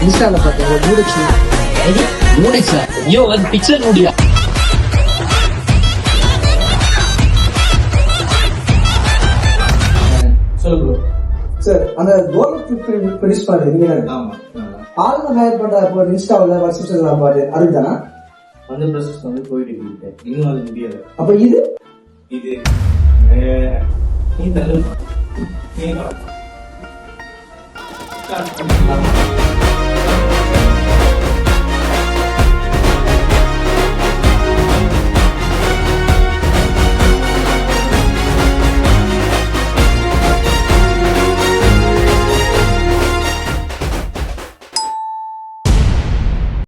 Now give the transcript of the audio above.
இன்ஸ்டால பார்த்தேன் நூடுல்ஸ். நூடுல்ஸா? ஐயோ அது பிக்சர் நூடியா? சொல்லு ப்ரோ. சார் அந்த கவர்மெண்ட் ப்ரொடியூஸ் பாரு நீங்க ஆமா ஆளுங்க ஹையர் பண்ற இப்போ இன்ஸ்டாவில் வாட்ஸ்அப்ல பாரு அதுக்கு தானா அந்த ப்ராசஸ் வந்து போயிட்டு இருக்கு. இன்னும் அது முடியாது. அப்ப இது இது நீ தள்ளு. நீ